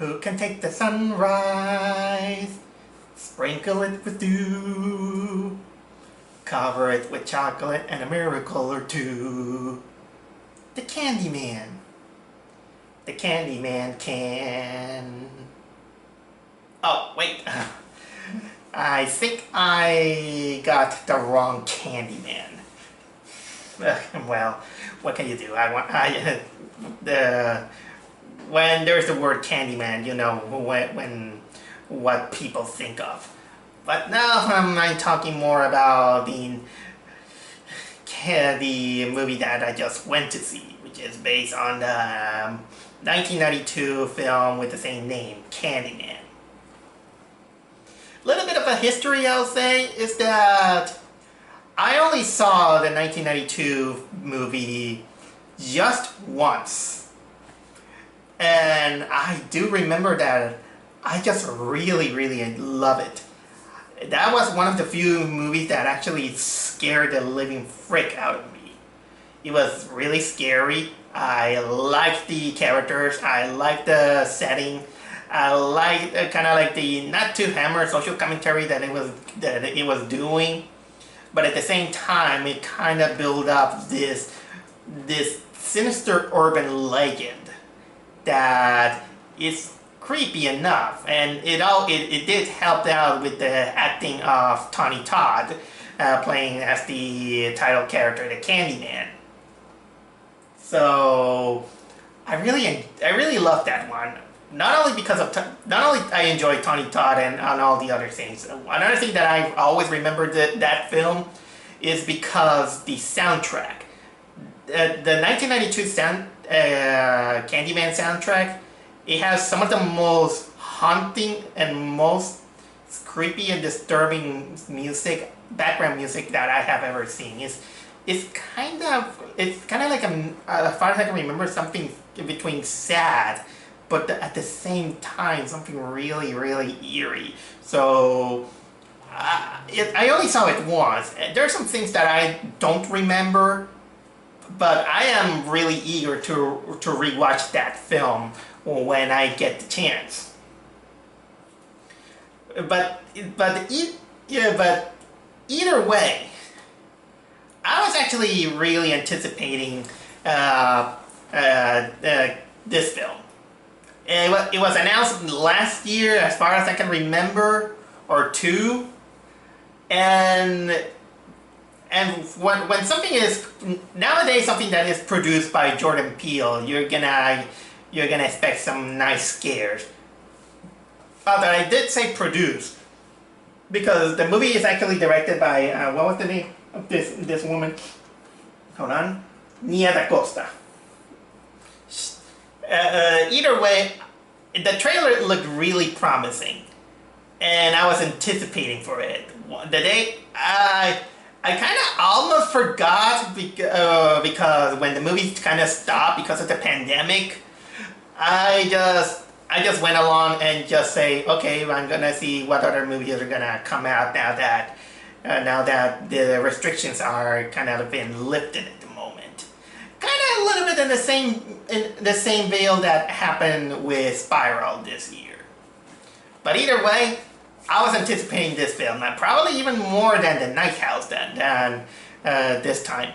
Who can take the sunrise, sprinkle it with dew, cover it with chocolate and a miracle or two? The Candyman. The Candyman can... Oh, wait. I think I got the wrong Candyman. Well, what can you do? When there's the word Candyman, you know what people think of. But now I'm talking more about the movie that I just went to see, which is based on the 1992 film with the same name, Candyman. A little bit of a history, I'll say, is that I only saw the 1992 movie just once. And I do remember that I just really love it. That was one of the few movies that actually scared the living frick out of me. It was really scary. I liked the characters. I liked the setting. I liked kind of like the not too hammer social commentary that it was doing. But at the same time, it kind of built up this sinister urban legend that is creepy enough, and it did help out with the acting of Tony Todd playing as the title character, the Candyman. So I really loved that one. Not only I enjoyed Tony Todd and all the other things. Another thing that I always remembered that film is because the soundtrack. The 1992 Candyman soundtrack, it has some of the most haunting and most creepy and disturbing background music that I have ever seen. It's kind of like as far as I can remember, something between sad, but at the same time something really eerie. So I only saw it once. There are some things that I don't remember, but I am really eager to rewatch that film when I get the chance. But either way, I was actually really anticipating this film. It was announced last year, as far as I can remember, or two, and when something is nowadays something that is produced by Jordan Peele, you're gonna expect some nice scares. But I did say produced because the movie is actually directed by what was the name of this woman? Hold on, Nia Da Costa. Either way, the trailer looked really promising, and I was anticipating for it. The day I kind of almost forgot because when the movie kind of stopped because of the pandemic, I just went along and just say, okay, I'm gonna see what other movies are gonna come out now that the restrictions are kind of been lifted at the moment. Kind of a little bit in the same veil that happened with Spiral this year. But either way, I was anticipating this film, and probably even more than The Night House than this time.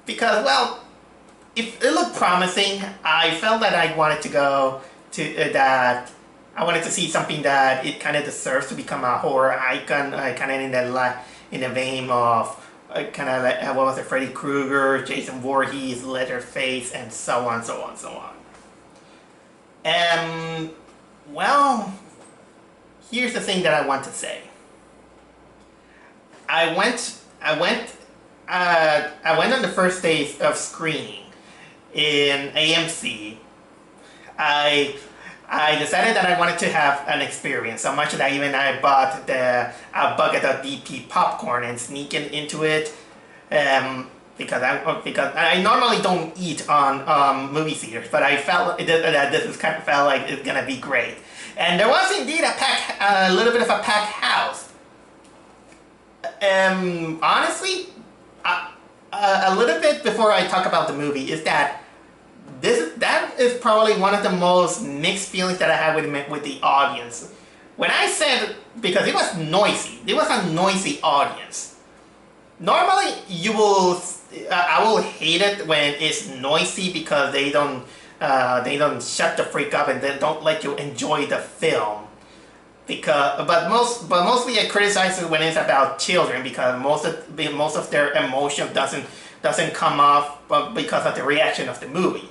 Because, well, if it looked promising, I felt that I wanted to go to that. I wanted to see something that it kind of deserves to become a horror icon, kind of in the vein of kind of like what was it, Freddy Krueger, Jason Voorhees, Leatherface, and so on. And well, here's the thing that I want to say. I went on the first day of screening in AMC. I decided that I wanted to have an experience, so much that I bought a bucket of DP popcorn and sneak into it, because I normally don't eat on movie theaters, but I felt that this kind of felt like it's gonna be great, and there was indeed a little bit of a packed house. Honestly, a little bit before I talk about the movie is that that is probably one of the most mixed feelings that I had with the audience. When I said, because it was noisy, it was a noisy audience. Normally, I will hate it when it's noisy because they don't shut the freak up and they don't let you enjoy the film. But mostly I criticize it when it's about children because most of their emotion doesn't come off because of the reaction of the movie.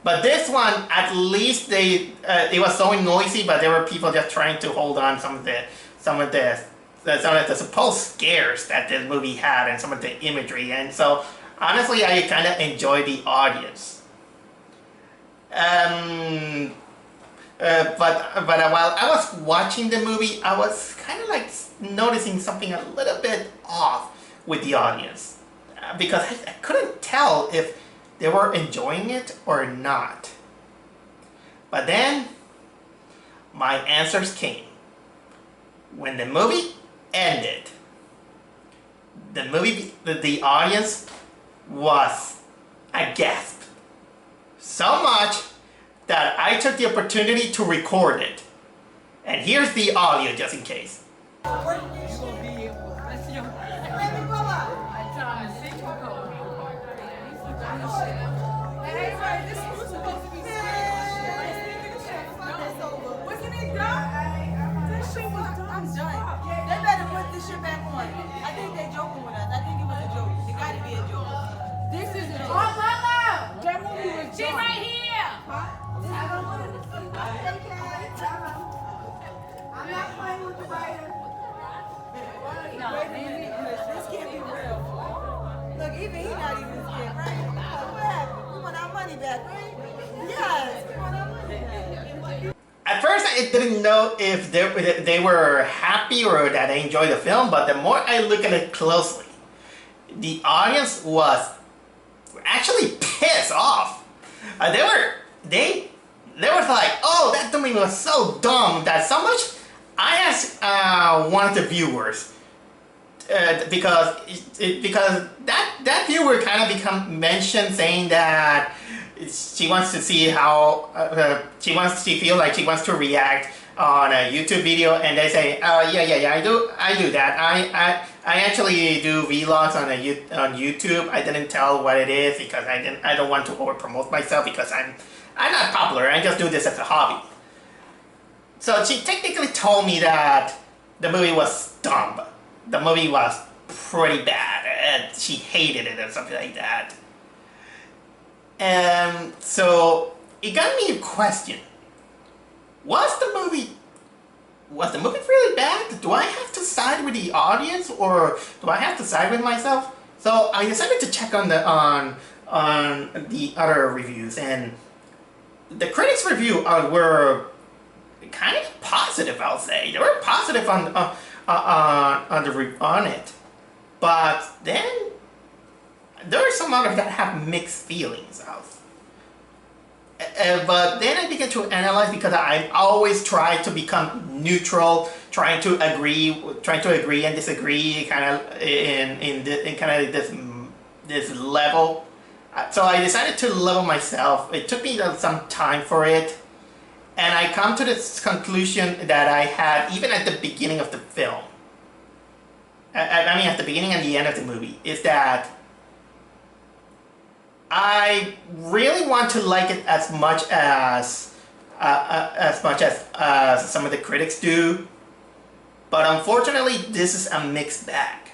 But this one, at least it was so noisy, but there were people just trying to hold on some of the supposed scares that this movie had and some of the imagery, and so honestly, I kind of enjoyed the audience. But while I was watching the movie, I was kind of like noticing something a little bit off with the audience because I couldn't tell if they were enjoying it or not. But then my answers came. When the movie ended, the audience was aghast. So much that I took the opportunity to record it. And here's the audio just in case. At first, I didn't know if they were happy or that they enjoyed the film, but the more I look at it closely, the audience was actually pissed off. They was like, oh, that movie was so dumb that so much. I asked one of the viewers because that viewer kind of mentioned saying that she wants to see how she feel like she wants to react on a YouTube video, and they say, yeah, I do that. I actually do vlogs on YouTube. I didn't tell what it is because I don't want to over promote myself because I'm not popular. I just do this as a hobby. So she technically told me that the movie was dumb. The movie was pretty bad and she hated it or something like that. And so it got me a question. Was the movie really bad? Do I have to side with the audience or do I have to side with myself? So I decided to check on the other reviews, and the critics' review were kind of positive. I'll say they were positive on it, but then there are some others that have mixed feelings of. But then I began to analyze because I always try to become neutral, trying to agree and disagree, kind of in kind of this level. So I decided to level myself. It took me some time for it, and I come to this conclusion that I had even at the beginning of the film. I mean, at the beginning and the end of the movie, is that I really want to like it as much as some of the critics do, but unfortunately, this is a mixed bag.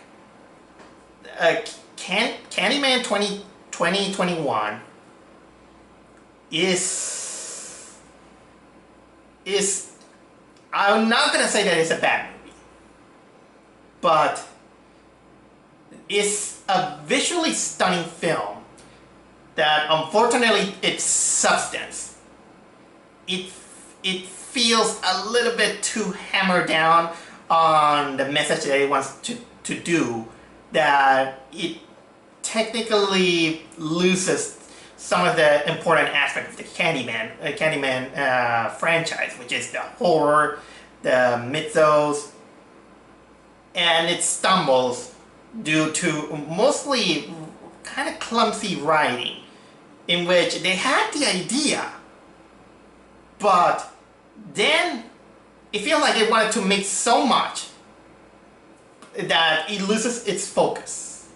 Candyman 2021 is I'm not gonna say that it's a bad movie, but it's a visually stunning film that unfortunately its substance, it feels a little bit too hammered down on the message that it wants to do, that it technically loses some of the important aspects of the Candyman franchise, which is the horror, the mythos, and it stumbles due to mostly kind of clumsy writing in which they had the idea, but then it feels like they wanted to make so much that it loses its focus.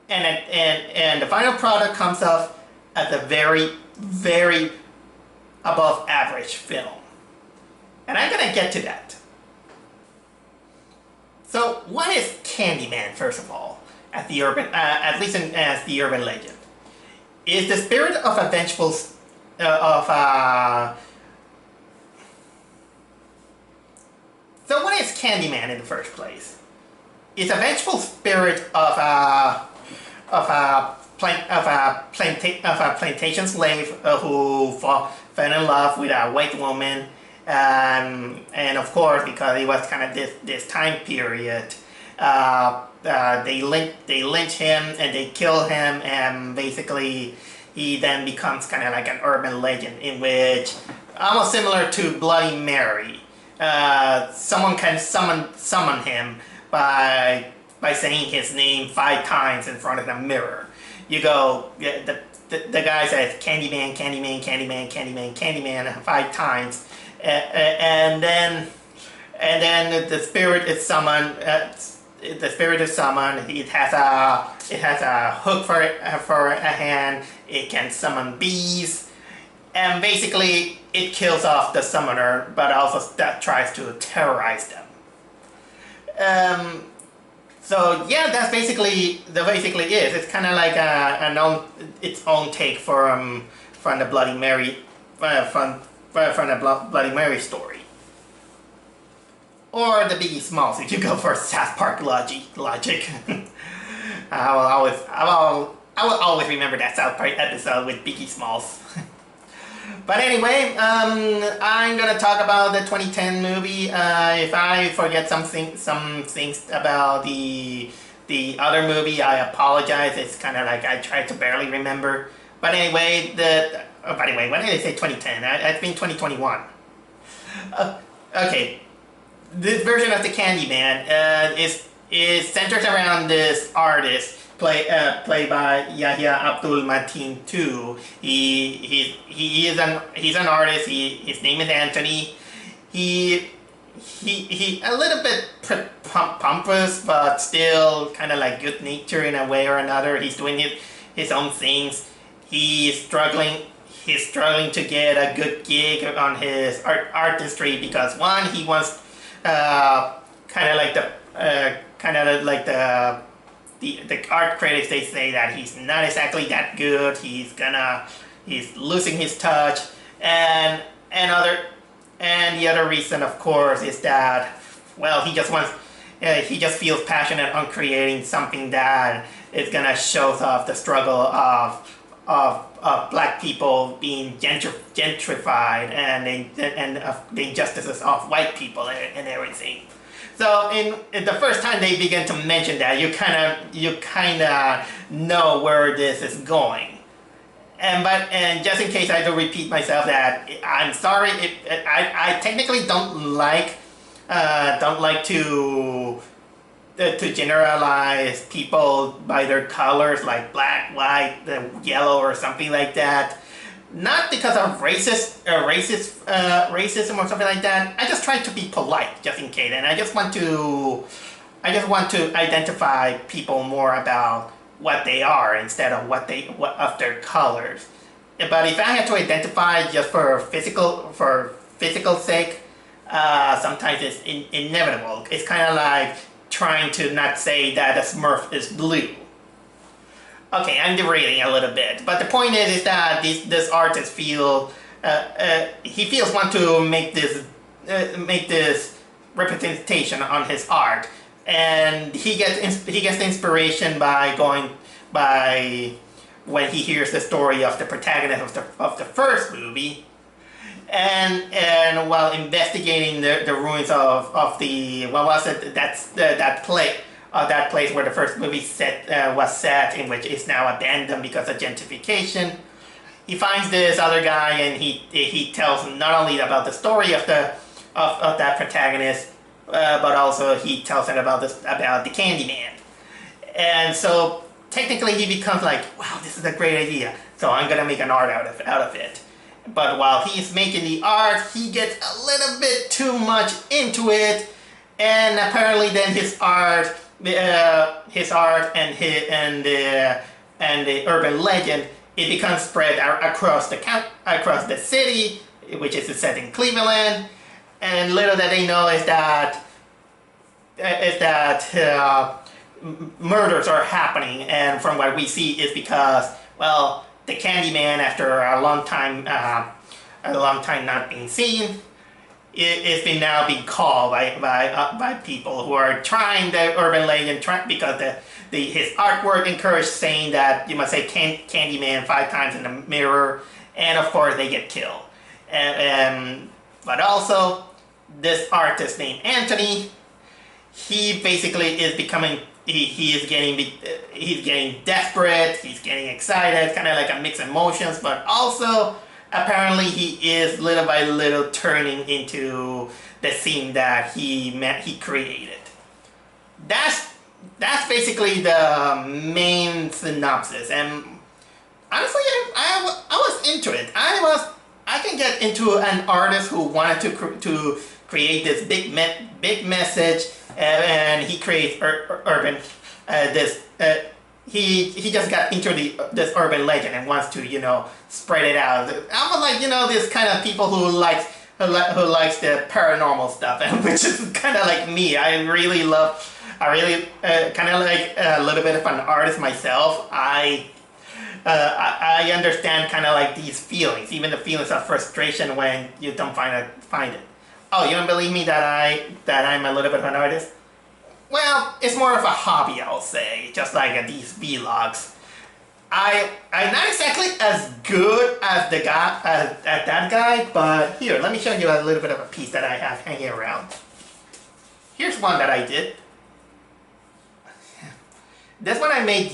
And the final product comes off as a very, very above average film. And I'm gonna get to that. So what is Candyman, first of all, as the urban, at least as the urban legend? Is the spirit of a vengeful, So what is Candyman in the first place? It's a vengeful spirit of a plantation slave who fell in love with a white woman, and of course, because it was kind of this time period, they lynch him and they kill him, and basically he then becomes kind of like an urban legend in which, almost similar to Bloody Mary, someone can summon him by saying his name 5 times in front of the mirror. You go, the guy says Candyman, Candyman, Candyman, Candyman, Candyman 5 times, and then the spirit is summoned. The spirit is summoned. It has a hook for a hand. It can summon bees, and basically it kills off the summoner, but also tries to terrorize them. So yeah, that's basically is. It's kind of like its own take from the Bloody Mary from the Bloody Mary story, or the Biggie Smalls if you go for South Park logic. I will always remember that South Park episode with Biggie Smalls. But anyway, I'm gonna talk about the 2010 movie. If I forget some things about the other movie, I apologize. It's kind of like I tried to barely remember. But anyway, by the way, when did I say 2010? I think 2021. Okay, this version of the Candyman is centered around this artist. Played by Yahya Abdul-Mateen II. He's an artist. His name is Anthony. He a little bit pompous, but still kind of like good natured in a way or another. He's doing his own things. He's struggling to get a good gig on his artistry because one, he wants kind of like the art critics, they say that he's not exactly that good. He's losing his touch, and the other reason, of course, is that, well, he just feels passionate on creating something that is gonna show off the struggle of black people being gentrified and the injustices of white people and everything. So in the first time they begin to mention that, you kind of know where this is going. And just in case I do repeat myself, that I'm sorry, I technically don't like to generalize people by their colors, like black, white, yellow, or something like that. Not because of racism or something like that. I just try to be polite, just in case, and I just want to identify people more about what they are instead of of their colors. But if I had to identify just for physical sake, sometimes it's inevitable. It's kind of like trying to not say that a Smurf is blue. Okay, I'm derailing a little bit, but the point is that this artist feels want to make this representation on his art, and he gets the inspiration by when he hears the story of the protagonist of the first movie, and while investigating the ruins of the, what was it, that place where the first movie was set, in which is now abandoned because of gentrification. He finds this other guy, and he tells him not only about the story of that protagonist, but also he tells him about the Candyman. And so technically he becomes like, wow, this is a great idea, so I'm gonna make an art out of it. But while he's making the art, he gets a little bit too much into it, and apparently then his art and the urban legend, it becomes spread across the city, which is set in Cleveland. And little that they know is that murders are happening, and from what we see is because, well, the Candyman, after a long time not being seen, it's been now being called by people who are trying the urban legend because his artwork encouraged saying that you must say Candyman 5 times in the mirror, and of course they get killed. But also, this artist named Anthony, he basically is becoming, he's getting desperate, he's getting excited, kind of like a mixed emotions, but also apparently he is little by little turning into the scene that he created. That's basically the main synopsis, and honestly, I was into it. I can get into an artist who wanted to create this big message, and he creates urban he just got into this urban legend and wants to, you know, spread it out. I'm like, you know, this kind of people who likes the paranormal stuff, and which is kind of like me. I really kind of like a little bit of an artist myself. I understand kind of like these feelings, even the feelings of frustration when you don't find it. Oh, you don't believe me that I'm a little bit of an artist? Well, it's more of a hobby, I'll say, just like these vlogs. I'm not exactly as good as that guy, but here, let me show you a little bit of a piece that I have hanging around. Here's one that I did. That one I made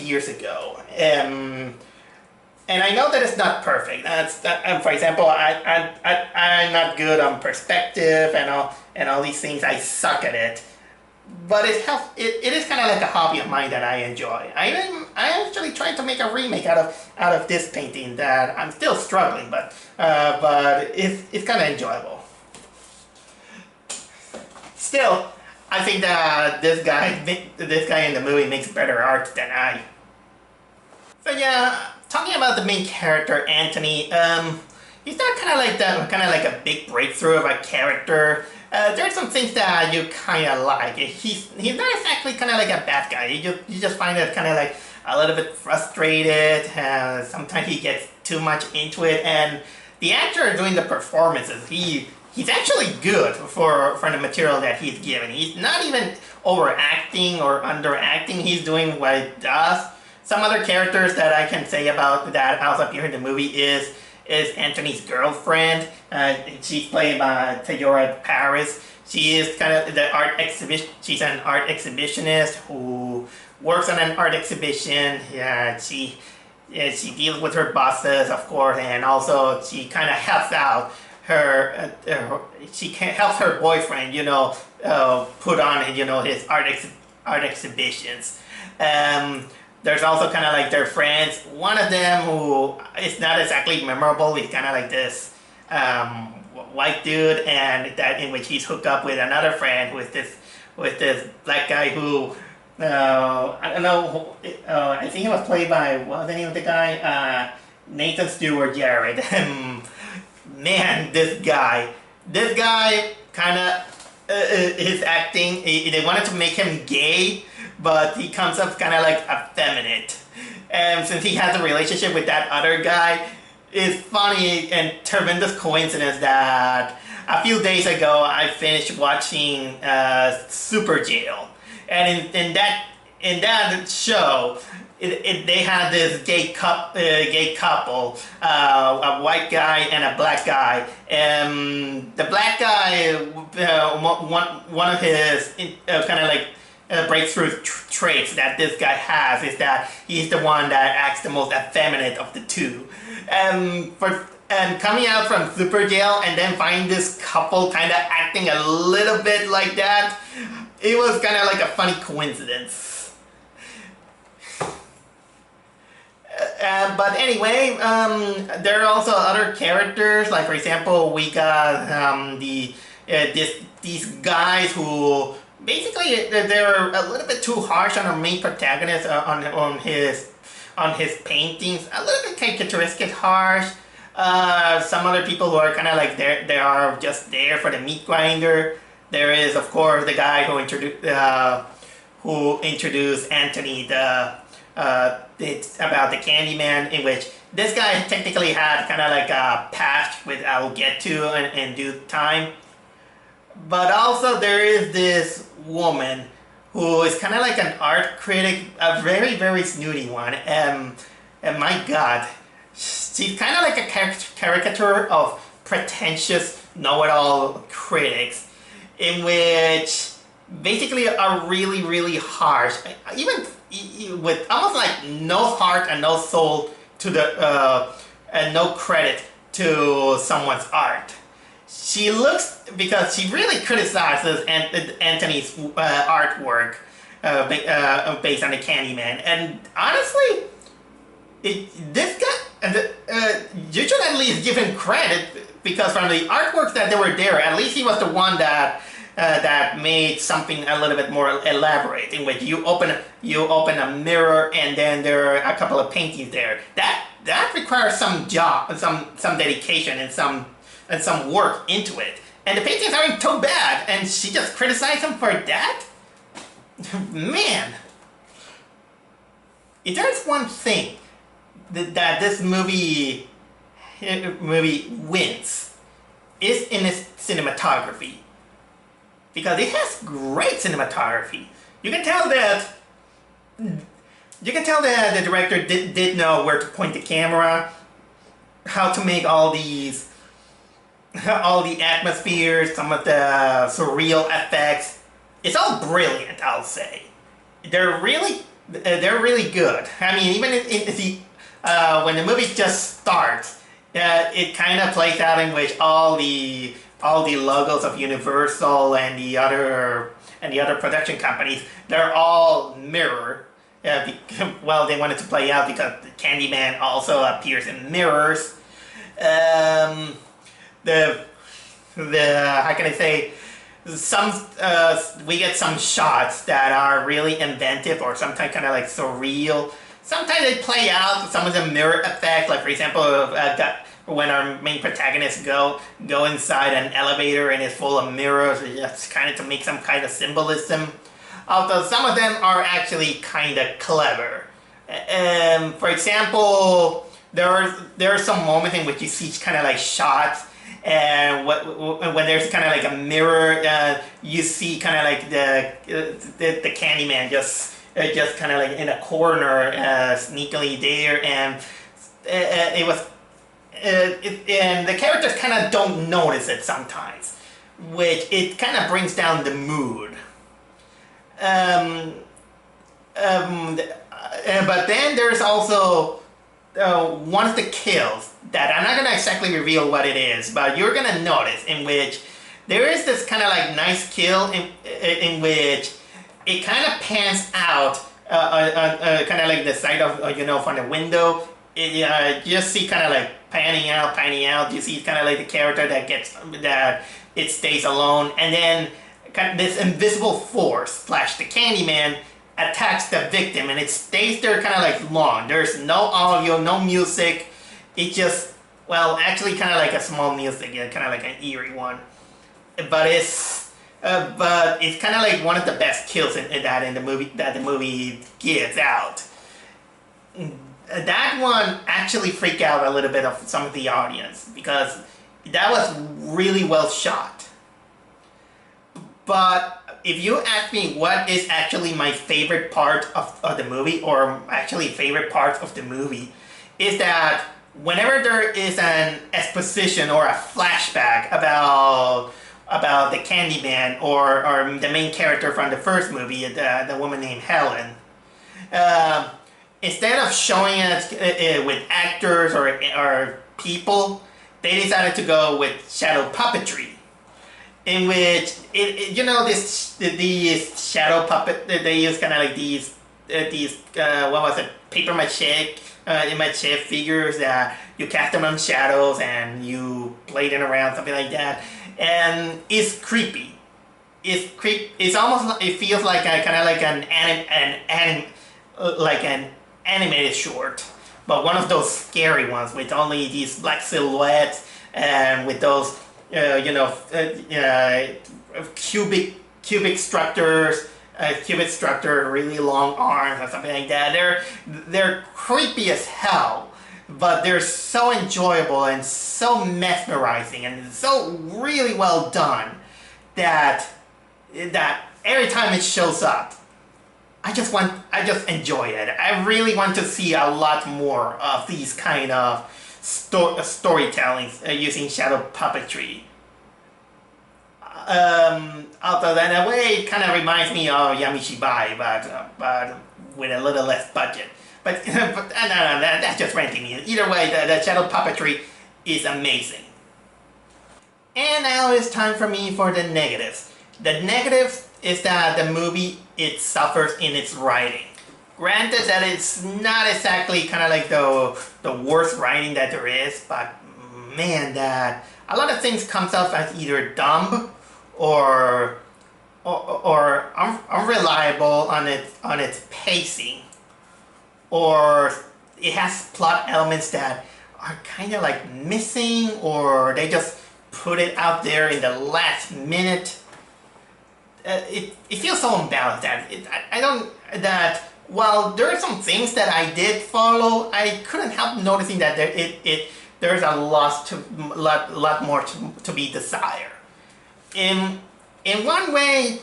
years ago, and I know that it's not perfect. For example, I'm not good on perspective and all these things. I suck at it. But it is kind of like a hobby of mine that I enjoy. I actually tried to make a remake out of this painting that I'm still struggling, but it's kind of enjoyable. Still, I think that this guy in the movie makes better art than I. So yeah, talking about the main character Anthony, he's not kind of like a big breakthrough of a character. There's some things that you kind of like. He's not exactly kind of like a bad guy. You just find it kind of like a little bit frustrated. Sometimes he gets too much into it, and the actor doing the performances, he's actually good for the material that he's given. He's not even overacting or underacting. He's doing what he does. Some other characters that I can say about that also appear in the movie is Anthony's girlfriend. She's played by Theodora Paris. She is kind of the art exhibition. She's an art exhibitionist who works on an art exhibition. Yeah, she deals with her bosses, of course, and also she kind of helps out helps her boyfriend, you know, put on, you know, his art exhibitions. There's also kind of like their friends. One of them who is not exactly memorable. He's kind of like this white dude, and that in which he's hooked up with another friend with this black guy who I don't know. I think he was played by, what was the name of the guy? Nathan Stewart Jarrett. Man, this guy kind of his acting. They wanted to make him gay, but he comes up kind of like effeminate. And since he has a relationship with that other guy, it's funny and tremendous coincidence that a few days ago I finished watching Super Jail, and in that show, they had this gay couple, a white guy and a black guy. The black guy, one of his kind of like breakthrough traits that this guy has is that he's the one that acts the most effeminate of the two. And coming out from Super Jail and then finding this couple kind of acting a little bit like that, it was kind of like a funny coincidence. But anyway, there are also other characters. Like for example, we got these guys who basically they're a little bit too harsh on our main protagonist on his paintings. A little bit caricaturesque, harsh. Some other people who are kind of like they are just there for the meat grinder. There is of course the guy who introduced Anthony it's about the Candyman, in which this guy technically had kind of like a past, which I will get to in due time. But also there is this woman who is kind of like an art critic, a very, very snooty one. And my God, she's kind of like a caricature of pretentious know-it-all critics, in which basically are really, really harsh, even with almost like no heart and no soul to the and no credit to someone's art. She looks, because she really criticizes Anthony's artwork based on the Candyman, and honestly, this guy, you should at least give him credit, because from the artworks that they were there, at least he was the one that made something a little bit more elaborate, in which you open a mirror and then there are a couple of paintings there. That requires some dedication and some work into it. And the paintings aren't too bad, and she just criticized him for that? Man. If there's one thing that this movie wins, is in its cinematography. Because it has great cinematography. You can tell that the director did know where to point the camera, how to make all the atmospheres, some of the surreal effects. It's all brilliant, I'll say. They're really good. I mean, even when the movie just starts, it kind of plays out in which all the logos of Universal and the other production companies, they're all mirror. Well, they wanted to play out because Candyman also appears in mirrors. How can I say? We get some shots that are really inventive or sometimes kind of like surreal. Sometimes they play out some of the mirror effects, like for example, when our main protagonists go inside an elevator and it's full of mirrors, just kind of to make some kind of symbolism. Although some of them are actually kind of clever. For example, there are some moments in which you see kind of like shots, and when there's kind of like a mirror, you see kind of like the Candyman just kind of like in a corner, sneakily there, and and the characters kind of don't notice it sometimes, which it kind of brings down the mood. But then there's also one of the kills that I'm not gonna exactly reveal what it is, but you're gonna notice, in which there is this kind of like nice kill in which it kind of pans out, kind of like the side of from the window. You just see kind of like panning out. You see kind of like the character that it stays alone, and then kind of this invisible force, / the Candyman, attacks the victim, and it stays there kind of like long. There's no audio, no music. It just, well, actually kind of like a small music, kind of like an eerie one. But it's kind of like one of the best kills in the movie that the movie gives out. That one actually freaked out a little bit of some of the audience, because that was really well shot. But if you ask me what is actually my favorite part of the movie, or actually favorite parts of the movie, is that whenever there is an exposition or a flashback about the Candyman or the main character from the first movie, the woman named Helen, instead of showing it with actors or people, they decided to go with shadow puppetry, in which these shadow puppet, they use kind of like these what was it, paper mache image shape figures that you cast them on shadows and you play them around, something like that. And it's creepy. It's almost like, it feels like kind of like like an animated short, but one of those scary ones with only these black silhouettes and with those cubic structures, cubic structure, really long arms or something like that. They're creepy as hell, but they're so enjoyable and so mesmerizing and so really well done that every time it shows up, I just enjoy it. I really want to see a lot more of these kind of storytelling using shadow puppetry. Although in a way it kind of reminds me of Yamishibai, but with a little less budget. But, no, that's just renting me. Either way, the shadow puppetry is amazing. And now it's time for me for the negatives. The negative is that the movie, it suffers in its writing. Granted that it's not exactly kind of like the worst writing that there is, but man, that a lot of things comes off as either dumb or unreliable on its pacing, or it has plot elements that are kind of like missing, or they just put it out there in the last minute. It feels so unbalanced that while there are some things that I did follow, I couldn't help noticing that there's a lot more to be desired. In one way,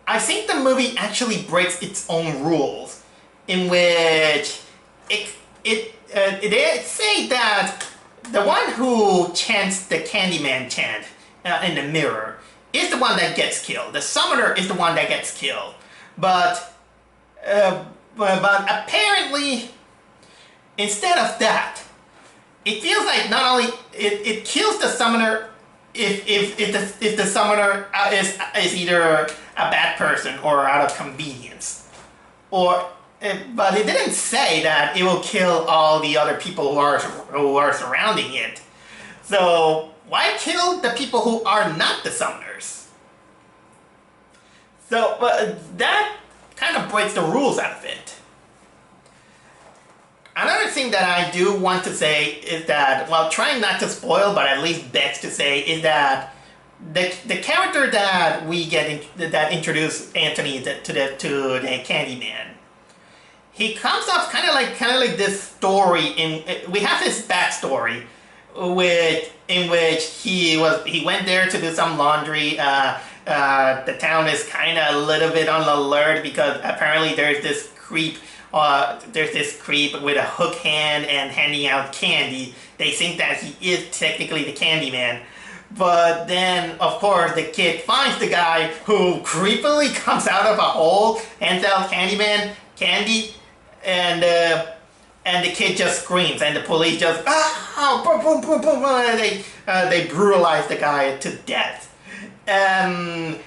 I think the movie actually breaks its own rules, in which they say that the one who chants the Candyman chant in the mirror is the one that gets killed. The summoner is the one that gets killed. But apparently, instead of that, it feels like not only it kills the summoner if the summoner is either a bad person or out of convenience, or but it didn't say that it will kill all the other people who are surrounding it. So why kill the people who are not the summoners? So that kind of breaks the rules out of it. Another thing that I do want to say is that, well, trying not to spoil, but at least begs to say, is that the character that we get that introduced Anthony to the Candyman, he comes off kind of like this story. We have his backstory, in which he went there to do some laundry. The town is kind of a little bit on the alert because apparently there's this creep with a hook hand and handing out candy. They think that he is technically the Candyman. But then, of course, the kid finds the guy who creepily comes out of a hole, hands out Candyman candy, and the kid just screams, and the police just boom, boom, boom, boom, and they brutalize the guy to death. And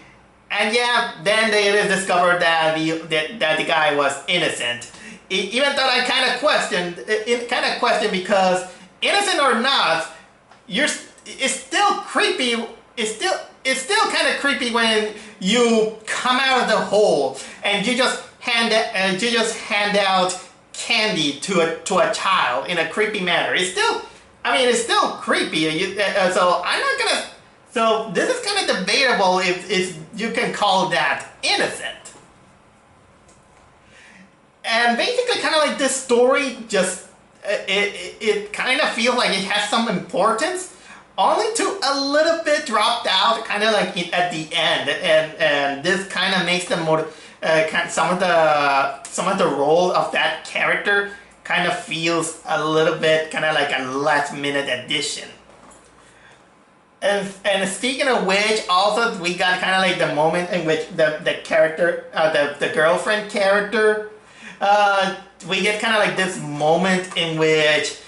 yeah, then they discovered that the guy was innocent. Even though I kind of questioned, because innocent or not, it's still creepy. It's still kind of creepy when you come out of the hole and you just hand out candy to a child in a creepy manner. It's still creepy. So I'm not gonna. So this is kind of debatable if you can call that innocent. And basically, kind of like this story, just it kind of feels like it has some importance, only to a little bit dropped out, kind of like at the end, and this kind of makes some of the role of that character kind of feels a little bit kind of like a last minute addition. And speaking of which, also we got kind of like the moment in which the character, the girlfriend character, we get kind of like this moment in which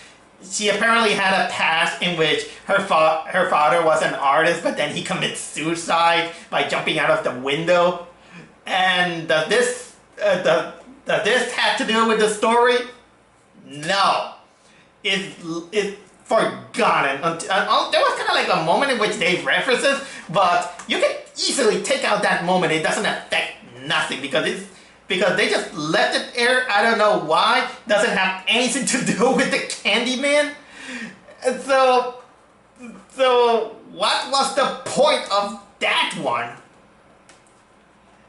she apparently had a past in which her father was an artist, but then he commits suicide by jumping out of the window. And does this have to do with the story? no, is forgotten. There was kind of like a moment in which they references, but you can easily take out that moment. It doesn't affect nothing because they just left it there. I don't know why. Doesn't have anything to do with the Candyman. And so what was the point of that one?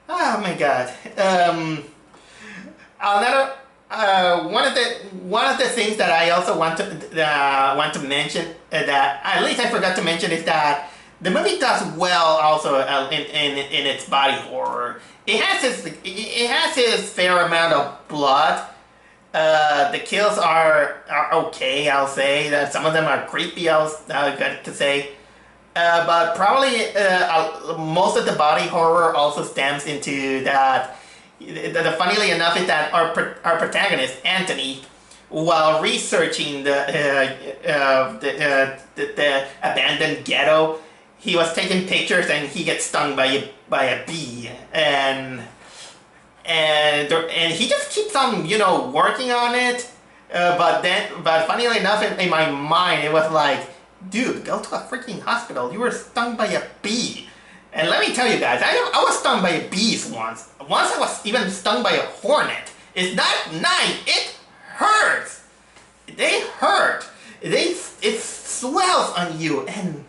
Oh my god. Another one of the things that I also want to mention that at least I forgot to mention is that the movie does well also in its body horror. It has its fair amount of blood. The kills are okay, I'll say. That some of them are creepy, I got to say. But probably most of the body horror also stems into that. Funnily enough, is that our protagonist Anthony, while researching the abandoned ghetto, he was taking pictures and he gets stung by a bee, and he just keeps on working on it. But funnily enough, in my mind, it was like, dude, go to a freaking hospital. You were stung by a bee. And let me tell you guys, I was stung by a bee once. Once I was even stung by a hornet. It's not nice. It hurts. They hurt. It swells on you, and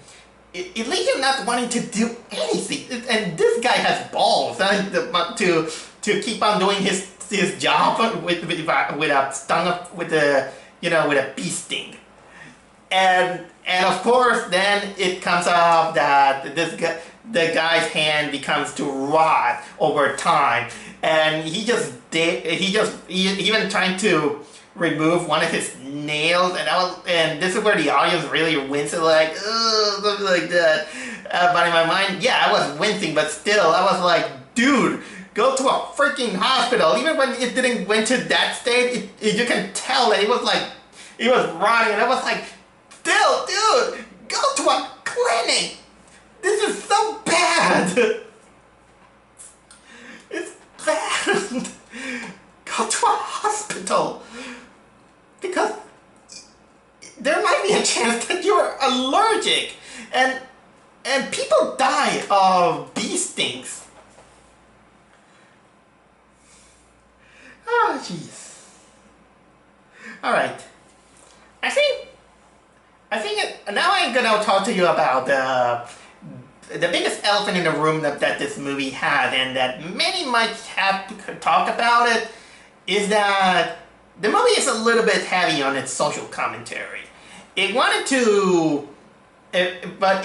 it leaves you not wanting to do anything. And this guy has balls to keep on doing his job with a stung with a bee sting. And of course, then it comes up that the guy's hand becomes to rot over time, and he even trying to remove one of his nails, and this is where the audience really winces, like, ugh, something like that. But in my mind, yeah, I was wincing, but still, I was like, dude, go to a freaking hospital. Even when it didn't went to that state, you can tell that it was rotting, and I was like, still, dude, go to a clinic. This is so bad. It's bad. Go to a hospital. Because there might be a chance that you're allergic. And people die of bee stings. Oh, jeez. Alright. I think now I'm gonna talk to you about the biggest elephant in the room that this movie had, and that many might have to talk about it, is that the movie is a little bit heavy on its social commentary. But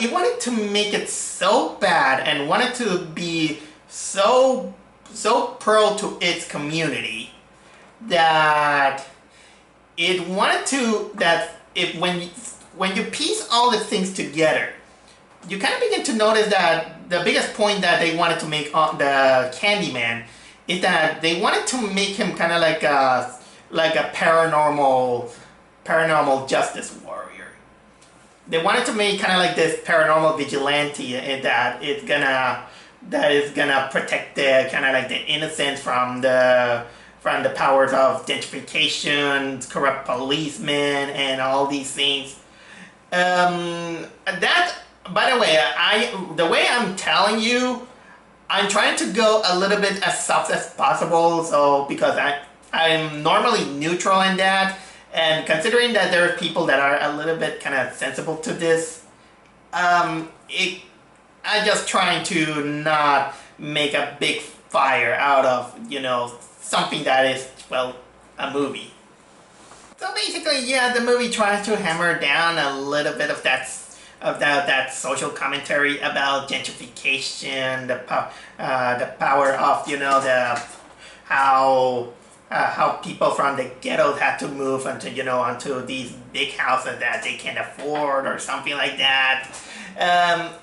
it wanted to make it so bad and wanted to be so pro to its community that it wanted to when you piece all the things together, you kind of begin to notice that the biggest point that they wanted to make on the Candyman is that they wanted to make him kind of like a paranormal justice warrior. They wanted to make kind of like this paranormal vigilante that is gonna protect the kind of like the innocents from the powers of gentrification, corrupt policemen, and all these things. By the way, the way I'm telling you, I'm trying to go a little bit as soft as possible, so because I'm normally neutral in that, and considering that there are people that are a little bit kind of sensible to this, I'm just trying to not make a big fire out of, something that is, well, a movie. So basically, yeah, the movie tries to hammer down a little bit of that social commentary about gentrification, the power of how people from the ghettos have to move onto these big houses that they can't afford or something like that.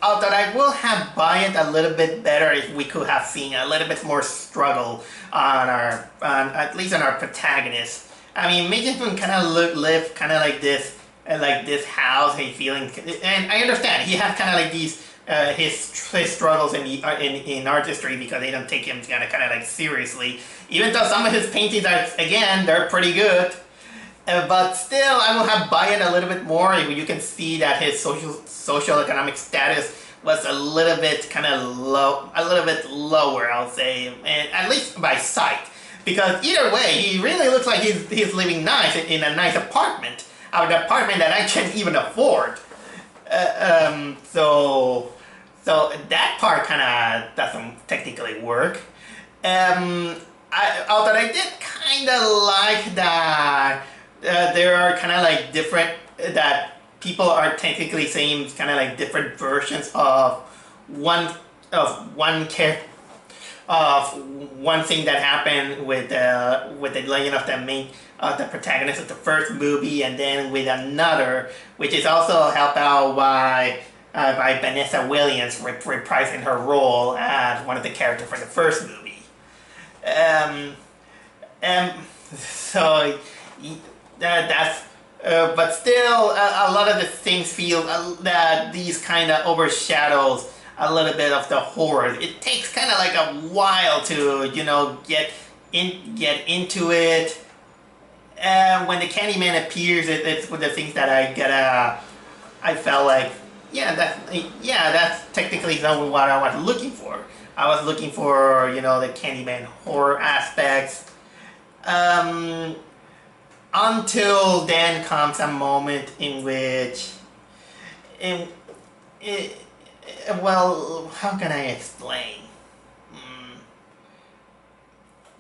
Although I will have buy it a little bit better if we could have seen a little bit more struggle at least on our protagonist. I mean, making him kind of live kind of like this house, he's feeling, and I understand he has kind of like these his struggles in artistry because they don't take him kind of like seriously. Even though some of his paintings are, again, they're pretty good. But still, I will have buy it a little bit more. You can see that his social economic status was a little bit kind of low, a little bit lower, I'll say, and at least by sight. Because either way, he really looks like he's living nice in a nice apartment, an apartment that I can't even afford. So that part kind of doesn't technically work. Although I did kind of like that there are kind of like different, that people are technically saying kind of like different versions of one character, of one thing that happened with the legend of the protagonist of the first movie, and then with another, which is also helped out by Vanessa Williams reprising her role as one of the characters from the first movie. So that's but still a lot of the things feel that these kind of overshadows a little bit of the horror. It takes kind of like a while to, you know, get into it. And when the Candyman appears, it's one of the things that I felt like, yeah, that's technically not what I was looking for. I was looking for, you know, the Candyman horror aspects. Until then comes a moment in which, well, how can I explain?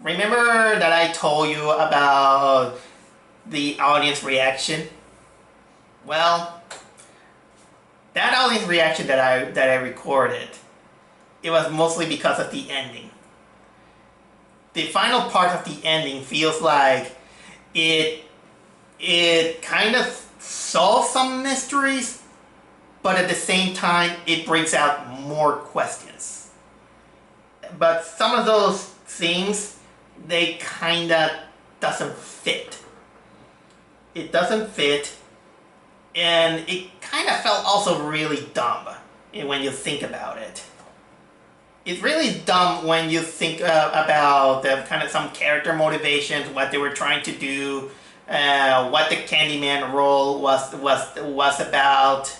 Remember that I told you about the audience reaction? Well, that audience reaction that I recorded, it was mostly because of the ending. The final part of the ending feels like it kind of solves some mysteries, but at the same time it brings out more questions. But some of those things, they kind of doesn't fit. It doesn't fit, and it kind of felt also really dumb when you think about it. It's really dumb when you think about the kind of some character motivations, what they were trying to do, what the Candyman role was about.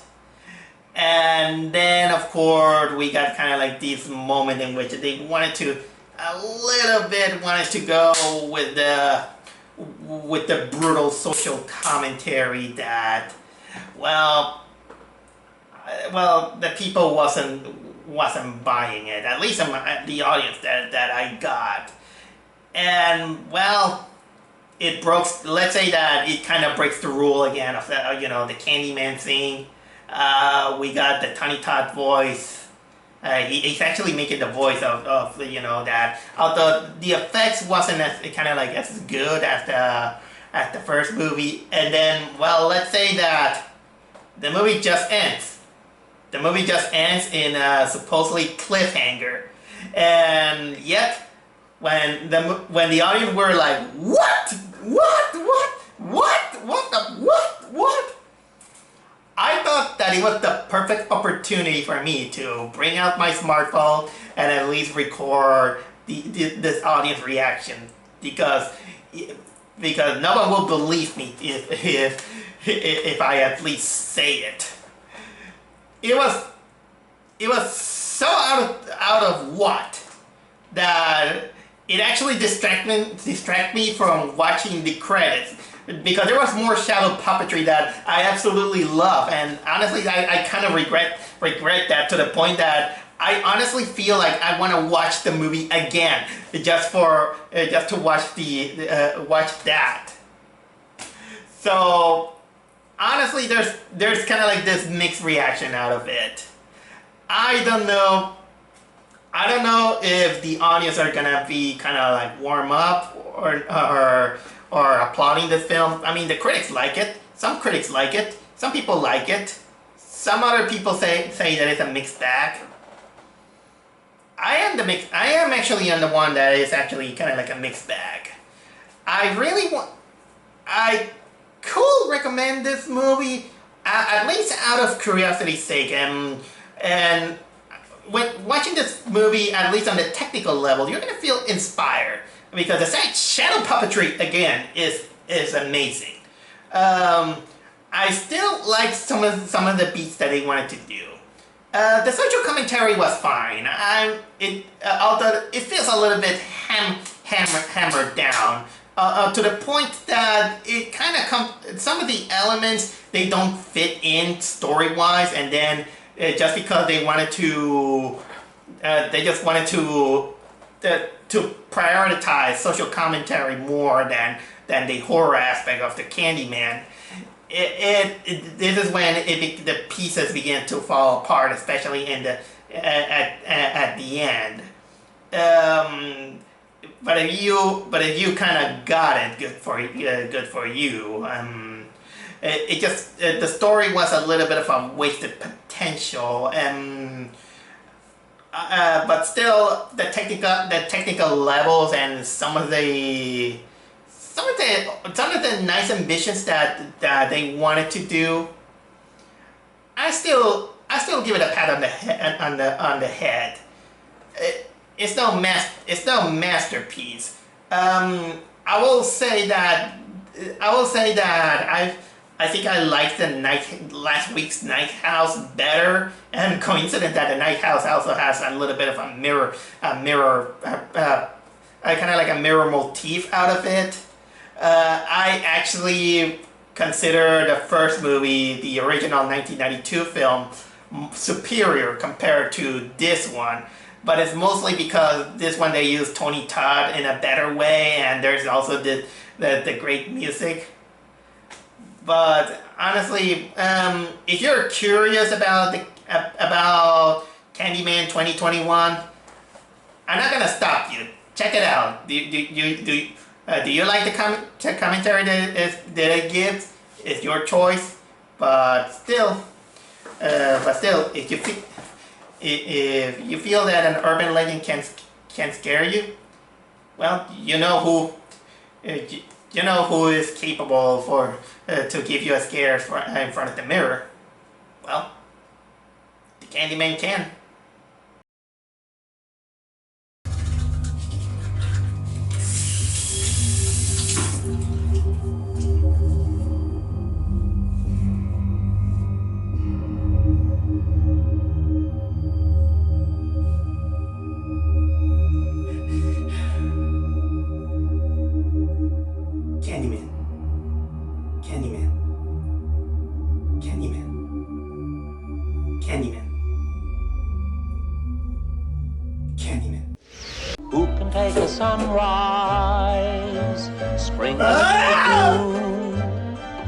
And then, of course, we got kind of like this moment in which they wanted to go with the brutal social commentary that, well, the people wasn't buying it, at least the audience that I got. And, well, it broke, let's say that it kind of breaks the rule again of the, you know, the Candyman thing. We got the Tony Todd voice. He's actually making the voice of you know, that, although the effects wasn't as kind of like as good as the first movie. And then, well, let's say that the movie just ends. The movie just ends in a supposedly cliffhanger, and yet when the audience were like, what, I thought that it was the perfect opportunity for me to bring out my smartphone and at least record this audience reaction, because no one will believe me if I at least say it. It was so out of what that it actually distract me from watching the credits, because there was more shadow puppetry that I absolutely love, and honestly I kind of regret that, to the point that I honestly feel like I want to watch the movie again just to watch watch that. So honestly, there's kind of like this mixed reaction out of it. I don't know if the audience are gonna be kind of like warm up or applauding this film. I mean, the critics like it. Some critics like it. Some people like it. Some other people say that it's a mixed bag. I am actually on the one that is actually kind of like a mixed bag. I could recommend this movie, at least out of curiosity's sake, and when watching this movie, at least on the technical level, you're gonna feel inspired, because the shadow puppetry again is amazing. I still like some of the beats that they wanted to do. The social commentary was fine. Although it feels a little bit hammered down to the point that it kind of some of the elements they don't fit in story wise, and then just because they wanted to, they just wanted to prioritize social commentary more than the horror aspect of the Candyman. This is when the pieces begin to fall apart, especially in the at the end. But if you kind of got it, good for you. It just the story was a little bit of a wasted potential, but still the technical levels and some of the nice ambitions that they wanted to do, I still give it a pat on the head. It's no masterpiece. I will say that I think I liked last week's Night House better, and coincident that the Night House also has a little bit of a mirror kind of like a mirror motif out of it. I actually consider the first movie, the original 1992 film, superior compared to this one. But it's mostly because this one they use Tony Todd in a better way, and there's also the great music. But honestly, if you're curious about Candyman 2021, I'm not gonna stop you. Check it out. Do you like the commentary that it gives? It's your choice, but still, if you feel that an urban legend can scare you, well, you know who is capable to give you a scare in front of the mirror. Well, the Candyman can. Candyman. Candyman. Candyman. Candyman. Candyman. Who can take a sunrise, spring and